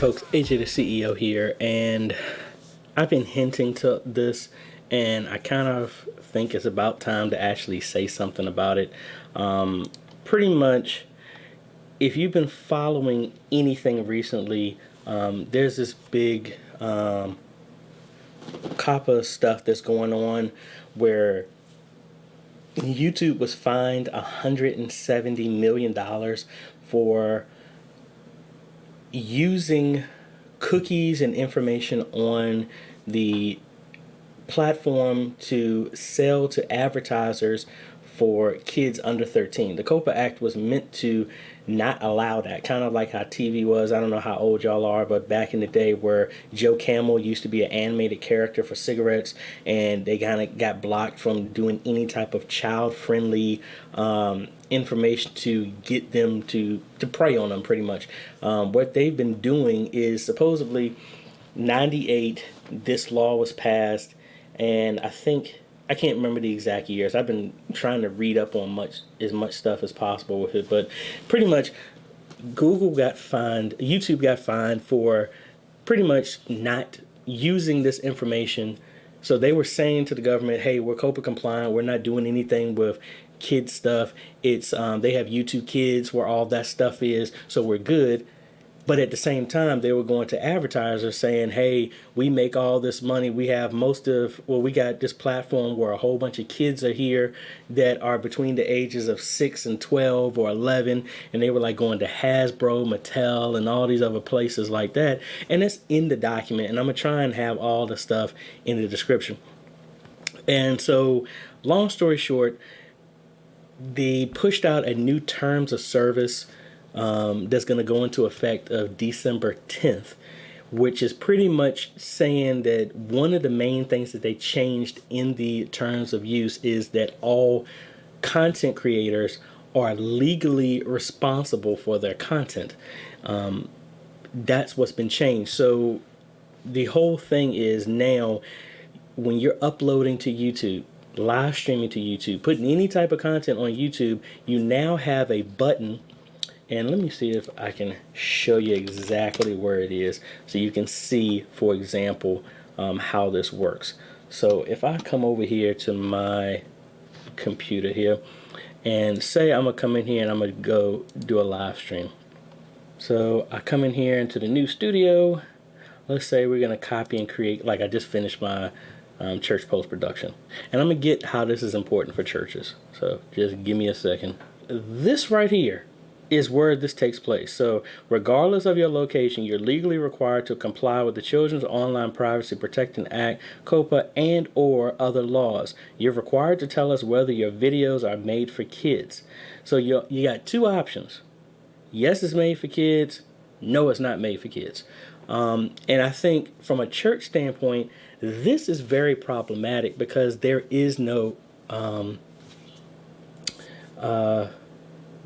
folks, AJ the CEO here, and I've been hinting to this, and I kind of think it's about time to actually say something about it. Pretty much, if you've been following anything recently, there's this big COPPA stuff that's going on where YouTube was fined $170 million for using cookies and information on the platform to sell to advertisers for kids under 13. The COPPA Act was meant to not allow that, kind of like how TV was. I don't know how old y'all are, but back in the day where Joe Camel used to be an animated character for cigarettes, and they kind of got blocked from doing any type of child-friendly information to get them to prey on them, pretty much. What they've been doing is supposedly 98, this law was passed, and I can't remember the exact years. I've been trying to read up on as much stuff as possible with it, but pretty much YouTube got fined for pretty much not using this information. So they were saying to the government, hey, we're COPPA compliant, we're not doing anything with kids stuff. It's they have YouTube Kids where all that stuff is, so we're good. But at the same time, they were going to advertisers saying, hey, we make all this money. We have we got this platform where a whole bunch of kids are here that are between the ages of 6 and 12 or 11. And they were like going to Hasbro, Mattel, and all these other places like that. And it's in the document. And I'm going to try and have all the stuff in the description. And so, long story short, they pushed out a new terms of service that's going to go into effect of December 10th, which is pretty much saying that one of the main things that they changed in the terms of use is that all content creators are legally responsible for their content. That's what's been changed. So the whole thing is now when you're uploading to YouTube, live streaming to YouTube, putting any type of content on YouTube, you now have a button. And let me see if I can show you exactly where it is so you can see, for example, how this works. So if I come over here to my computer here and say I'm going to come in here and I'm going to go do a live stream. So I come in here into the new studio. Let's say we're going to copy and create, like I just finished my church post-production. And I'm going to get how this is important for churches. So just give me a second. This right here is where this takes place. So regardless of your location, you're legally required to comply with the Children's Online Privacy Protecting Act, COPPA, and or other laws. You're required to tell us whether your videos are made for kids. So you got two options. Yes, it's made for kids. No, it's not made for kids. And I think from a church standpoint, this is very problematic because there is no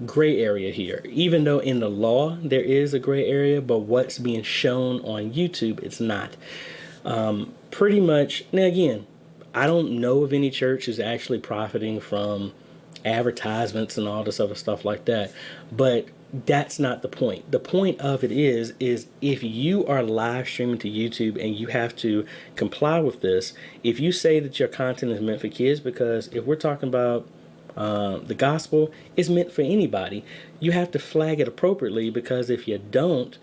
gray area here. Even though in the law there is a gray area, but what's being shown on YouTube, it's not. Pretty much, now again, I don't know of any church who's actually profiting from advertisements and all this other stuff like that, but that's not the point. The point of it is if you are live streaming to YouTube and you have to comply with this, if you say that your content is meant for kids, because if we're talking about the gospel is meant for anybody, you have to flag it appropriately, because if you don't,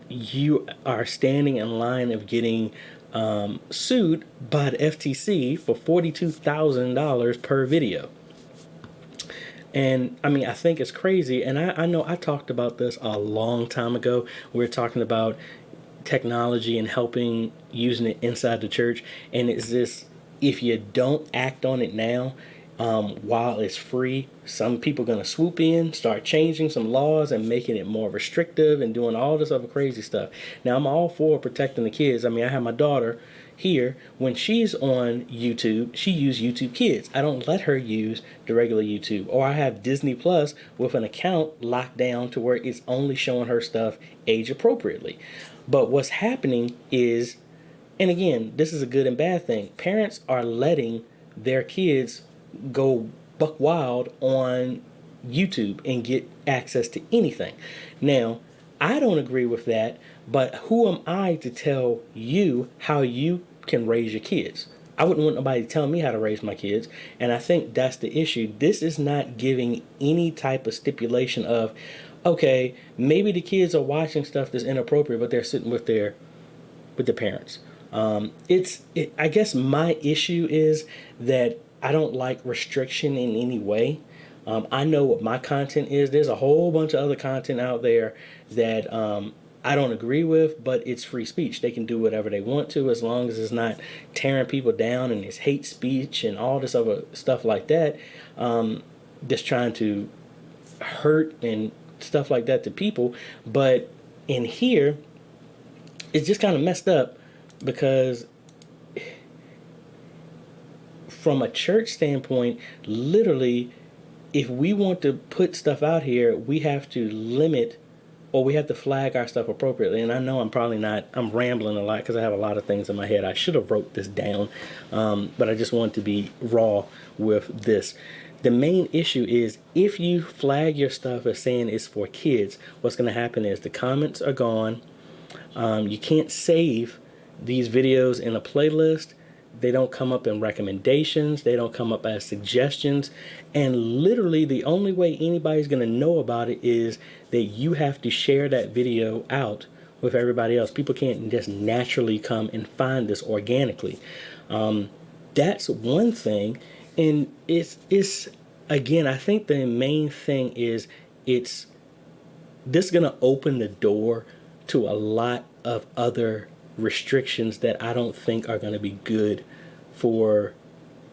you are standing in line of getting sued by the FTC for $42,000 per video. And I mean, I think it's crazy. And I know I talked about this a long time ago. We were talking about technology and helping using it inside the church. And it's this, if you don't act on it now, while it's free, some people are going to swoop in, start changing some laws and making it more restrictive and doing all this other crazy stuff. Now, I'm all for protecting the kids. I mean, I have my daughter here. When she's on YouTube, she uses YouTube Kids. I don't let her use the regular YouTube. Or I have Disney Plus with an account locked down to where it's only showing her stuff age appropriately. But what's happening is, and again, this is a good and bad thing, parents are letting their kids go buck wild on YouTube and get access to anything. Now, I don't agree with that, but who am I to tell you how you can raise your kids? I wouldn't want nobody to tell me how to raise my kids. And I think that's the issue. This is not giving any type of stipulation of, okay, maybe the kids are watching stuff that's inappropriate, but they're sitting with the parents. I guess my issue is that I don't like restriction in any way. I know what my content is. There's a whole bunch of other content out there that I don't agree with, but it's free speech. They can do whatever they want to as long as it's not tearing people down and it's hate speech and all this other stuff like that. Just trying to hurt and stuff like that to people. But in here, it's just kind of messed up because from a church standpoint, literally, if we want to put stuff out here, we have to limit or we have to flag our stuff appropriately. And I know I'm rambling a lot because I have a lot of things in my head. I should have wrote this down, but I just want to be raw with this. The main issue is if you flag your stuff as saying it's for kids, what's going to happen is the comments are gone. You can't save these videos in a playlist. They don't come up in recommendations. They don't come up as suggestions. And literally the only way anybody's going to know about it is that you have to share that video out with everybody else. People can't just naturally come and find this organically. That's one thing. And it's again, I think the main thing is this is going to open the door to a lot of other restrictions that I don't think are going to be good for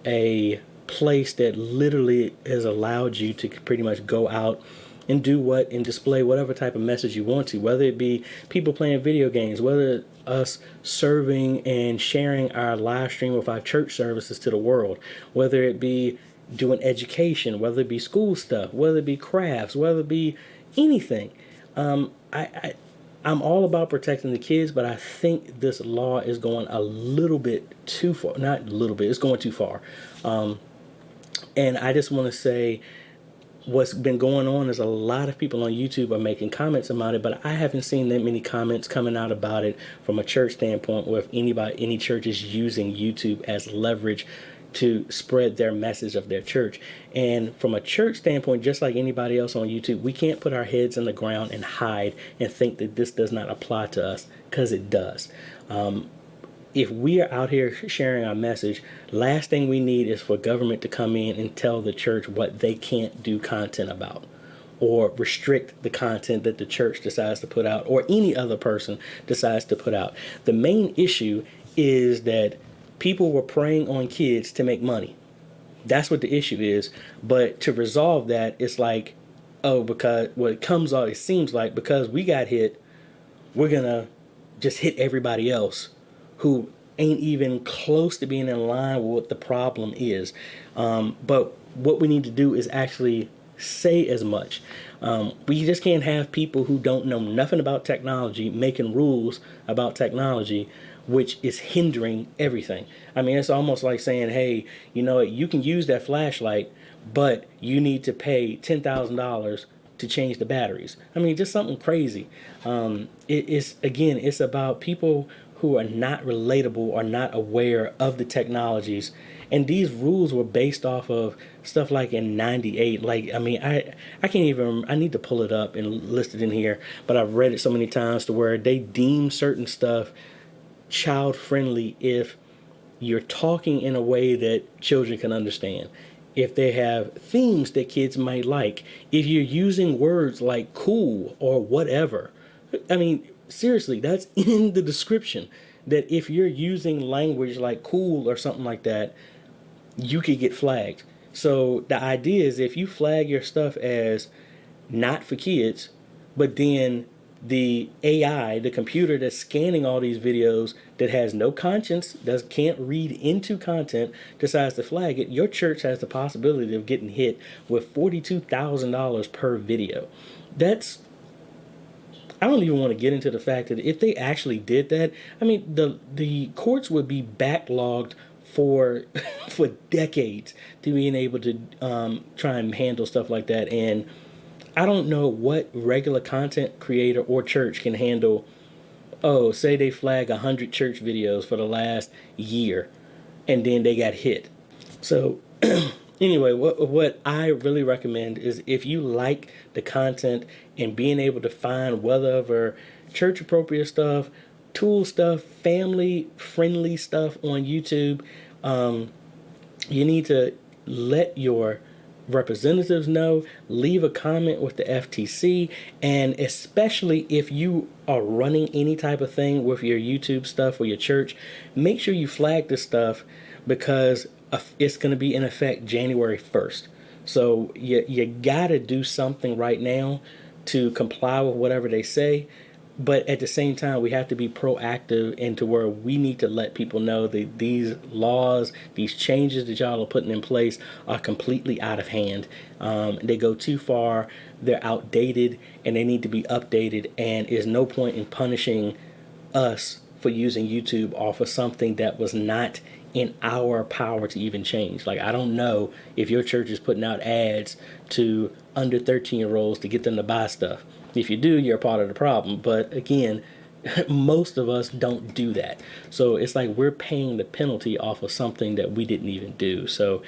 a place that literally has allowed you to pretty much go out and do and display whatever type of message you want to, whether it be people playing video games, whether us serving and sharing our live stream of our church services to the world, whether it be doing education, whether it be school stuff, whether it be crafts, whether it be anything. I'm all about protecting the kids, but I think this law is going a little bit too far. Not a little bit, it's going too far. And I just want to say what's been going on is a lot of people on YouTube are making comments about it, but I haven't seen that many comments coming out about it from a church standpoint where if any church is using YouTube as leverage to spread their message of their church. And from a church standpoint, just like anybody else on YouTube, we can't put our heads in the ground and hide and think that this does not apply to us, because it does. If we are out here sharing our message, last thing we need is for government to come in and tell the church what they can't do content about, or restrict the content that the church decides to put out or any other person decides to put out. The main issue is that people were preying on kids to make money. That's what the issue is. But to resolve that, it's like, because what it comes out, it seems like because we got hit, we're going to just hit everybody else who ain't even close to being in line with what the problem is. But what we need to do is actually say as much. We just can't have people who don't know nothing about technology making rules about technology, which is hindering everything. I mean, it's almost like saying, hey, you can use that flashlight, but you need to pay $10,000 to change the batteries. I mean, just something crazy. It's about people who are not relatable or not aware of the technologies. And these rules were based off of stuff like in 98. Like, I mean, I can't even, I need to pull it up and list it in here, but I've read it so many times to where they deem certain stuff child friendly if you're talking in a way that children can understand, if they have themes that kids might like, if you're using words like cool or whatever. I mean, seriously, that's in the description, that if you're using language like cool or something like that, you could get flagged. So the idea is if you flag your stuff as not for kids, but then the AI, the computer that's scanning all these videos that has no conscience, can't read into content, decides to flag it, your church has the possibility of getting hit with $42,000 per video. I don't even want to get into the fact that if they actually did that, I mean, the courts would be backlogged for decades to being able to try and handle stuff like that. And I don't know what regular content creator or church can handle. Oh, say they flag 100 church videos for the last year and then they got hit. So anyway, what I really recommend is if you like the content and being able to find whatever church appropriate stuff, tool stuff, family friendly stuff on YouTube, you need to let your representatives know, leave a comment with the FTC, and especially if you are running any type of thing with your YouTube stuff or your church, make sure you flag this stuff because it's going to be in effect January 1st. So you got to do something right now to comply with whatever they say. But at the same time, we have to be proactive into where we need to let people know that these laws, these changes that y'all are putting in place are completely out of hand. They go too far, they're outdated, and they need to be updated. And there's no point in punishing us for using YouTube off of something that was not in our power to even change. Like, I don't know if your church is putting out ads to under 13-year-olds to get them to buy stuff. If you do, you're a part of the problem. But again, most of us don't do that. So it's like we're paying the penalty off of something that we didn't even do. So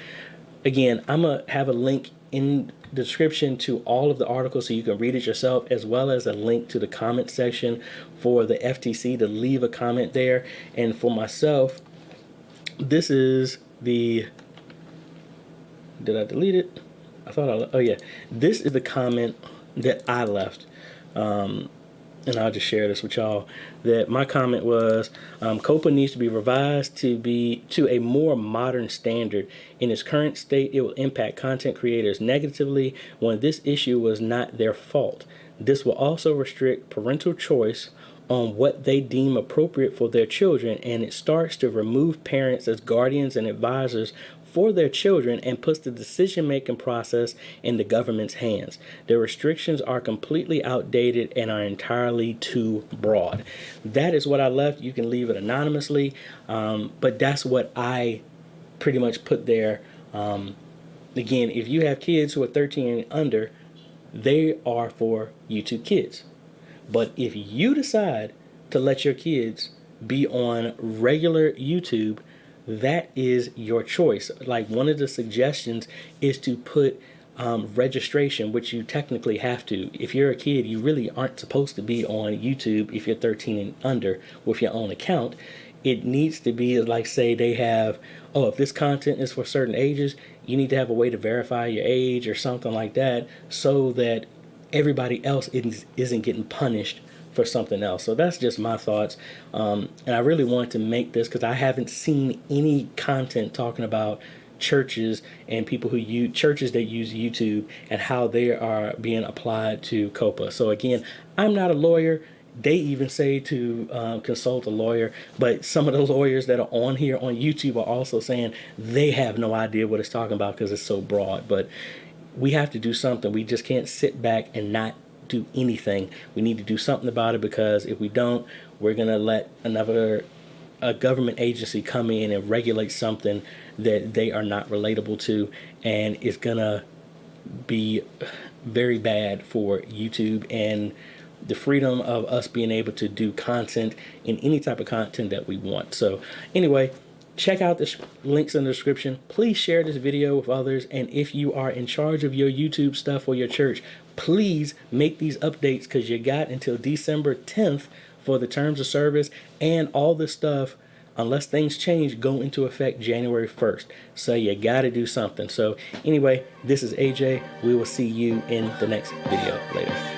again, I'm going to have a link in the description to all of the articles so you can read it yourself, as well as a link to the comment section for the FTC to leave a comment there. And for myself, this is the, did I delete it? I thought oh yeah, this is the comment that I left. And I'll just share this with y'all, that my comment was, COPPA needs to be revised to a more modern standard. In its current state, it will impact content creators negatively when this issue was not their fault. This will also restrict parental choice on what they deem appropriate for their children, and it starts to remove parents as guardians and advisors for their children and puts the decision-making process in the government's hands. The restrictions are completely outdated and are entirely too broad. That is what I left. You can leave it anonymously, but that's what I pretty much put there. Again, if you have kids who are 13 and under, they are for YouTube Kids. But if you decide to let your kids be on regular YouTube, that is your choice. Like, one of the suggestions is to put registration, which you technically have to. If you're a kid, you really aren't supposed to be on YouTube if you're 13 and under with your own account. It needs to be like, say they have, oh, if this content is for certain ages, you need to have a way to verify your age or something like that, so that everybody else isn't getting punished for something else. So that's just my thoughts. And I really wanted to make this because I haven't seen any content talking about churches and people who use churches that use YouTube and how they are being applied to COPPA. So again, I'm not a lawyer. They even say to consult a lawyer, but some of the lawyers that are on here on YouTube are also saying they have no idea what it's talking about because it's so broad. But we have to do something. We just can't sit back and not do anything. We need to do something about it, because if we don't, we're going to let a government agency come in and regulate something that they are not relatable to, and it's going to be very bad for YouTube and the freedom of us being able to do content in any type of content that we want. So anyway, check out the links in the description. Please share this video with others. And if you are in charge of your YouTube stuff or your church, please make these updates, because you got until December 10th for the terms of service, and all this stuff, unless things change, go into effect January 1st. So you got to do something. So anyway, this is AJ. We will see you in the next video. Later.